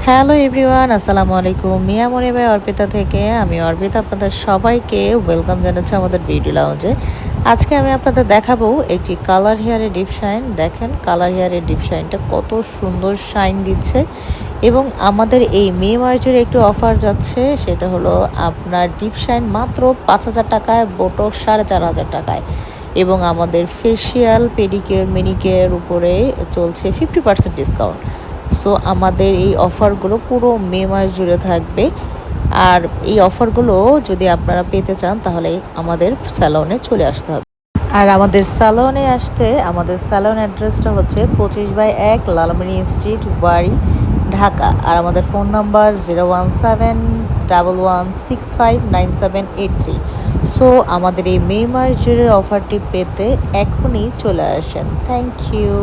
Hello everyone, আসসালামু আলাইকুম। মিয়া মনি ভাই অর্পিতা থেকে আমি অর্পিতা আপনাদের সবাইকে ওয়েলকাম জানাচ্ছি আমাদের বিউটি লাউঞ্জে। আজকে আমি আপনাদের দেখাবো একটি কালার হেয়ারের ডিপ শাইন। দেখেন কালার হেয়ারের ডিপ শাইনটা কত সুন্দর শাইন দিচ্ছে। এবং আমাদের এই মে মাস জুড়ে একটু অফার যাচ্ছে, সেটা হলো আপনার ডিপ শাইন মাত্র 5,000 টাকায়, বোটক 4,500 টাকায়। এবং আমাদের ফেসিয়াল, পেডিকিওর, মেনিকিওর উপরে চলছে 50% ডিসকাউন্ট। সো আমাদের এই অফারগুলো পুরো মে মাস জুড়ে থাকবে। আর এই অফারগুলো যদি আপনারা পেতে চান তাহলে আমাদের স্যালনে চলে আসতে হবে। আর আমাদের স্যালনে আসতে আমাদের স্যালন অ্যাড্রেসটা হচ্ছে 25/1 লালমনি স্ট্রিট, বাড়ি, ঢাকা। আর আমাদের ফোন নাম্বার 01711659783। সো আমাদের এই মে মাস জুড়ে অফারটি পেতে এখনই চলে আসেন। Thank you.